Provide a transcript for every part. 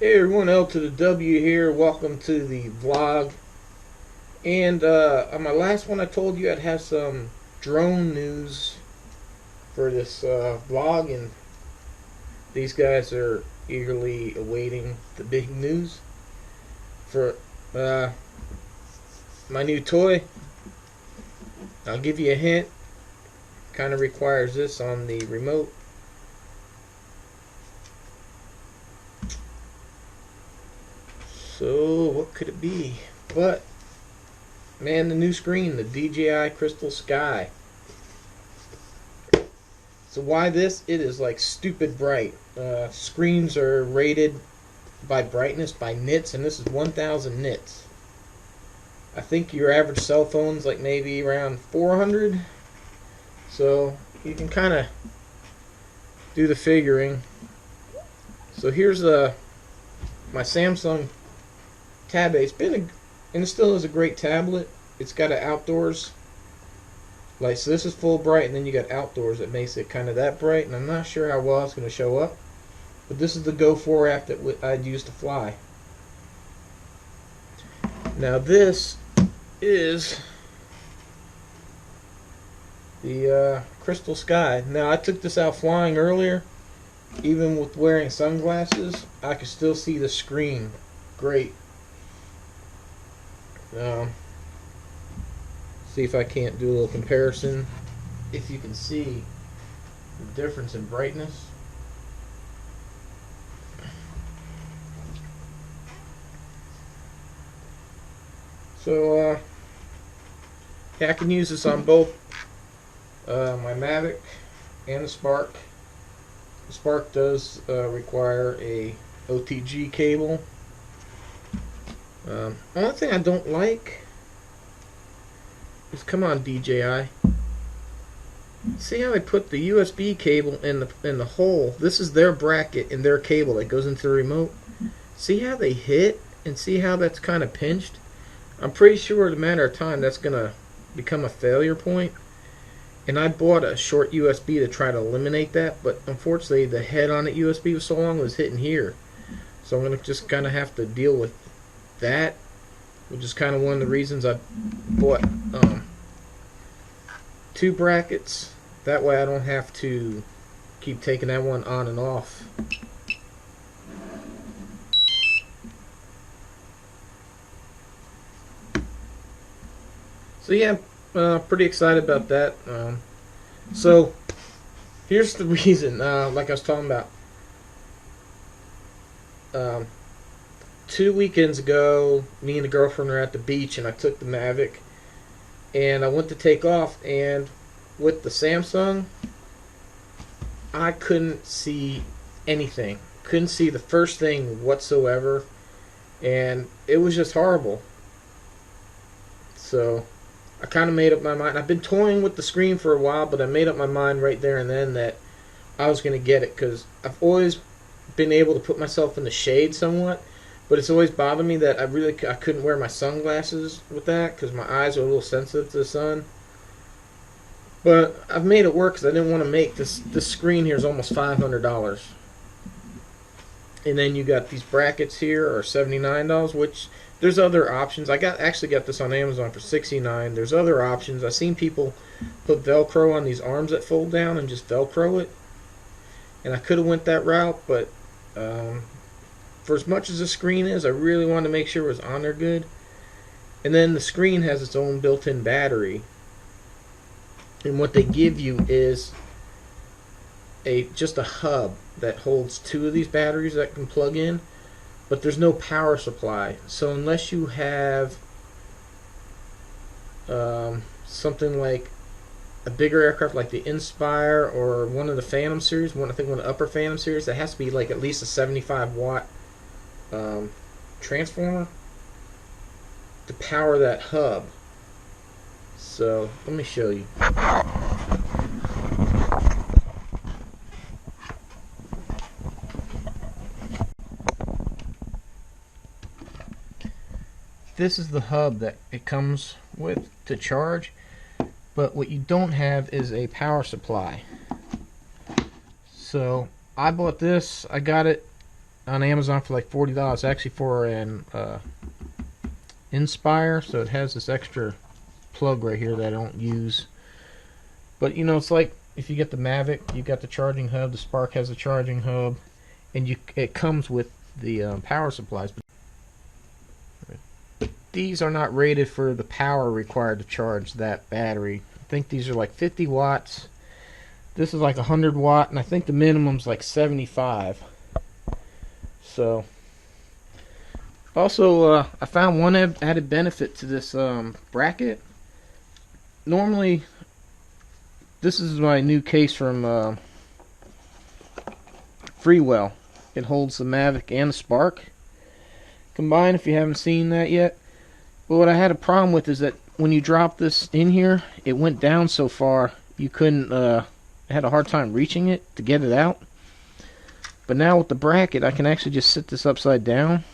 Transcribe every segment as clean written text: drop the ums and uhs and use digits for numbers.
Hey everyone, L to the W here. Welcome to the vlog. And on my last one, I told you I'd have some drone news for this vlog, and these guys are eagerly awaiting the big news for my new toy. I'll give you a hint. Kind of requires this on the remote. So what could it be? But man, the new screen, the DJI Crystal Sky. So why this? It is like stupid bright. Screens are rated by brightness by nits, and this is 1,000 nits. I think your average cell phone's like maybe around 400. So you can kind of do the figuring. So here's my Samsung Tab A. It's been and it still is a great tablet. It's got an outdoors light, so this is full bright, and then you got outdoors that makes it kind of that bright. And I'm not sure how well it's going to show up, but this is the Go 4 app that I'd use to fly. Now this is the Crystal Sky. Now I took this out flying earlier. Even with wearing sunglasses, I could still see the screen great. See if I can't do a little comparison. If you can see the difference in brightness. So yeah, I can use this on both my Mavic and the Spark. The Spark does require a OTG cable. Only thing I don't like is, come on DJI, see how they put the USB cable in the hole? This is their bracket and their cable that goes into the remote. See how they hit, and see how that's kind of pinched? I'm pretty sure in a matter of time that's gonna become a failure point. And I bought a short USB to try to eliminate that, but unfortunately the head on the USB was so long it was hitting here. So I'm gonna just kind of have to deal with that, which is kind of one of the reasons I bought two brackets. That way I don't have to keep taking that one on and off. So yeah, pretty excited about that. So here's the reason, like I was talking about. 2 weekends ago, me and the girlfriend were at the beach, and I took the Mavic, and I went to take off, and with the Samsung, I couldn't see anything. Couldn't see the first thing whatsoever, and it was just horrible. So I kind of made up my mind. I've been toying with the screen for a while, but I made up my mind right there and then that I was going to get it, because I've always been able to put myself in the shade somewhat, but it's always bothered me that I couldn't wear my sunglasses with that because my eyes are a little sensitive to the sun. But I've made it work because I didn't want to make this screen here is almost $500. And then you got these brackets here are $79, which there's other options. I actually got this on Amazon for $69. There's other options. I've seen people put Velcro on these arms that fold down and just Velcro it. And I could have went that route, but for as much as the screen is, I really wanted to make sure it was on there good. And then the screen has its own built-in battery. And what they give you is just a hub that holds two of these batteries that can plug in, but there's no power supply. So unless you have something like a bigger aircraft like the Inspire or one of the Phantom series, I think one of the upper Phantom series, that has to be like at least a 75 watt transformer to power that hub. So let me show you. This is the hub that it comes with to charge, but what you don't have is a power supply. So I bought this. I got it on Amazon for like $40. Actually for an Inspire, so it has this extra plug right here that I don't use. But you know, it's like if you get the Mavic, you got the charging hub. The Spark has a charging hub, and it comes with the power supplies. But these are not rated for the power required to charge that battery. I think these are like 50 watts. This is like 100 watt, and I think the minimum's like 75. So, also, I found one added benefit to this bracket. Normally, this is my new case from Freewell. It holds the Mavic and the Spark combined, if you haven't seen that yet. But what I had a problem with is that when you drop this in here, it went down so far you couldn't, I had a hard time reaching it to get it out. But now with the bracket, I can actually just sit this upside down,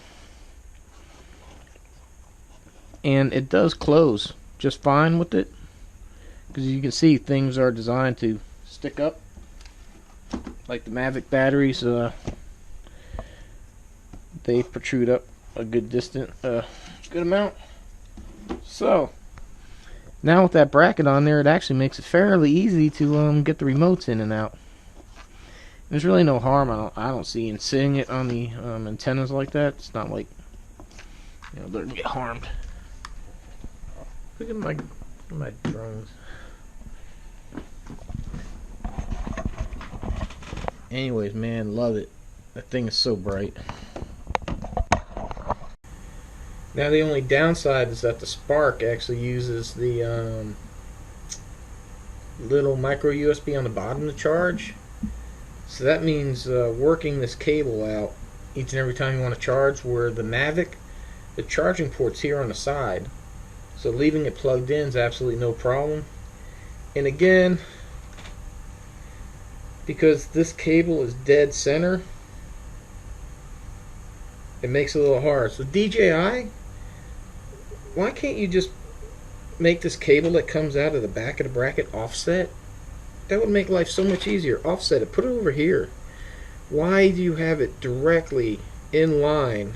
and it does close just fine with it, because you can see things are designed to stick up, like the Mavic batteries. They protrude up a good good amount. So now with that bracket on there, it actually makes it fairly easy to get the remotes in and out. There's really no harm I don't see in sitting it on the antennas like that. It's not like, you know, they're gonna get harmed. Look at my drones. Anyways, man, love it. That thing is so bright. Now the only downside is that the Spark actually uses the little micro USB on the bottom to charge. So that means working this cable out each and every time you want to charge, where the Mavic, the charging port's here on the side. So leaving it plugged in is absolutely no problem. And again, because this cable is dead center, it makes it a little hard. So DJI, why can't you just make this cable that comes out of the back of the bracket offset? That would make life so much easier. Offset it, put it over here. Why do you have it directly in line?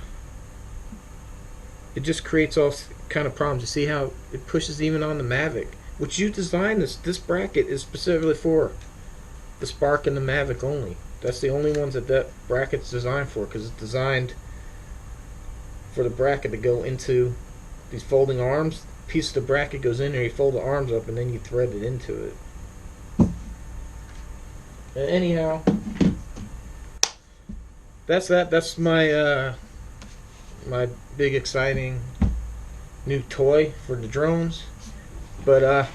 It just creates all kind of problems. You see how it pushes even on the Mavic, which you designed this bracket is specifically for the Spark and the Mavic only. That's the only ones that bracket's designed for, because it's designed for the bracket to go into these folding arms. Piece of the bracket goes in there, you fold the arms up, and then you thread it into it. Anyhow, that's that. That's my my big exciting new toy for the drones. But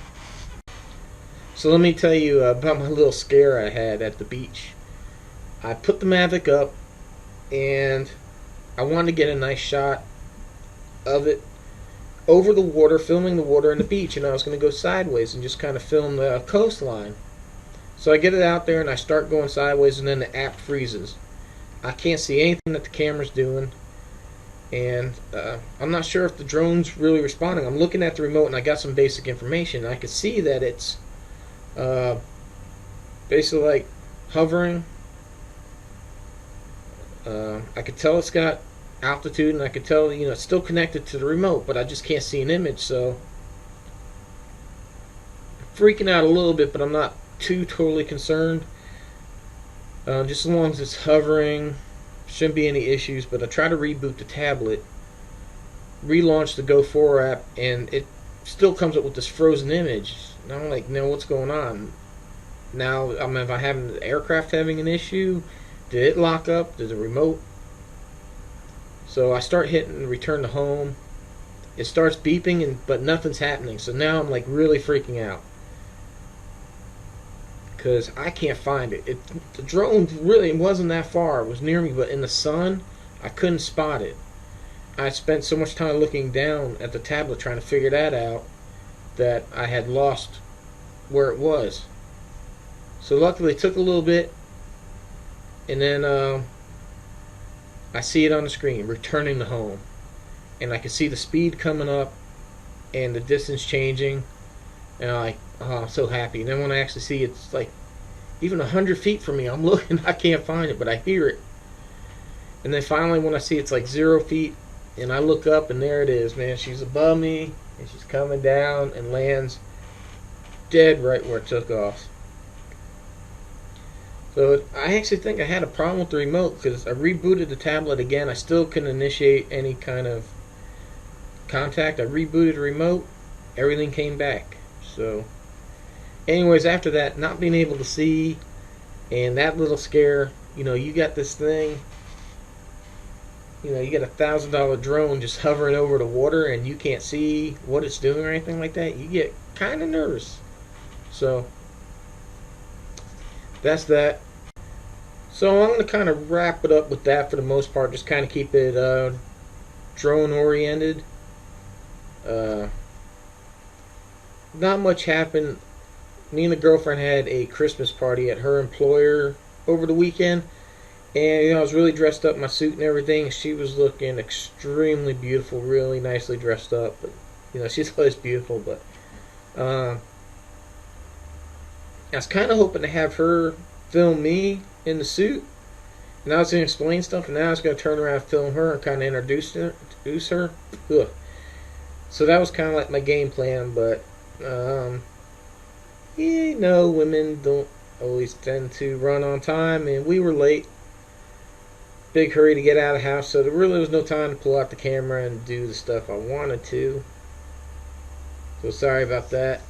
so let me tell you about my little scare I had at the beach. I put the Mavic up, and I wanted to get a nice shot of it over the water, filming the water and the beach, and I was going to go sideways and just kind of film the coastline. So I get it out there and I start going sideways, and then the app freezes. I can't see anything that the camera's doing, and I'm not sure if the drone's really responding. I'm looking at the remote and I got some basic information. I could see that it's basically like hovering. I could tell it's got altitude, and I could tell, you know, it's still connected to the remote, but I just can't see an image. So I'm freaking out a little bit, but I'm not too totally concerned. Just as long as it's hovering, shouldn't be any issues. But I try to reboot the tablet, relaunch the Go4 app, and it still comes up with this frozen image. And I'm like, no, what's going on? Now, am I having the aircraft having an issue? Did it lock up? Did the remote? So I start hitting return to home. It starts beeping, but nothing's happening. So now I'm like really freaking out, because I can't find it. The drone really wasn't that far. It was near me, but in the sun, I couldn't spot it. I spent so much time looking down at the tablet trying to figure that out that I had lost where it was. So luckily it took a little bit, and then I see it on the screen, returning to home. And I can see the speed coming up and the distance changing. And I'm like, oh, I'm so happy. And then when I actually see it's like even 100 feet from me, I'm looking, I can't find it, but I hear it. And then finally, when I see it's like 0 feet, and I look up, and there it is, man. She's above me, and she's coming down and lands dead right where it took off. So I actually think I had a problem with the remote because I rebooted the tablet again. I still couldn't initiate any kind of contact. I rebooted the remote, everything came back. So, anyways, after that, not being able to see and that little scare, you got this thing, you got $1,000 drone just hovering over the water and you can't see what it's doing or anything like that. You get kind of nervous. So, that's that. So I'm going to kind of wrap it up with that for the most part. Just kind of keep it drone oriented. Not much happened. Me and the girlfriend had a Christmas party at her employer over the weekend. And I was really dressed up in my suit and everything. She was looking extremely beautiful, really nicely dressed up. But she's always beautiful. But I was kind of hoping to have her film me in the suit, and I was going to explain stuff, and now I was going to turn around and film her and kind of introduce her. Ugh. So that was kind of like my game plan, but women don't always tend to run on time, and we were late. Big hurry to get out of the house, so there really was no time to pull out the camera and do the stuff I wanted to. So sorry about that.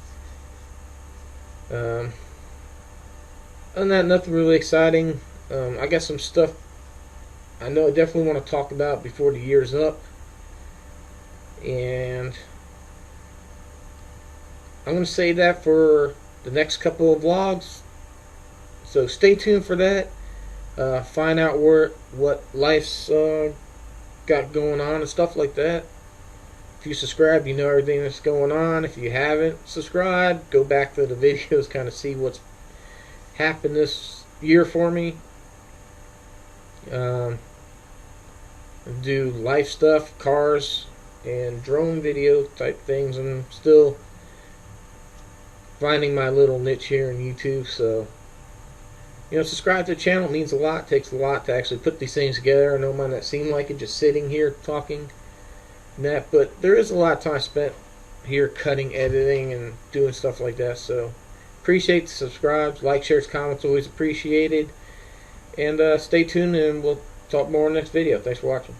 Other than that, nothing really exciting. I got some stuff I know I definitely want to talk about before the year's up. And I'm going to save that for the next couple of vlogs. So stay tuned for that. Find out what life's got going on and stuff like that. If you subscribe, you know everything that's going on. If you haven't subscribed, go back to the videos, kind of see what's happened this year for me. Do life stuff, cars, and drone video type things. I'm still finding my little niche here in YouTube, so subscribe to the channel. It means a lot. It takes a lot to actually put these things together. I know it might not seem like it, just sitting here talking and that, but there is a lot of time spent here cutting, editing, and doing stuff like that. So appreciate the subscribes, like, shares, comments, always appreciated. And stay tuned, and we'll talk more in the next video. Thanks for watching.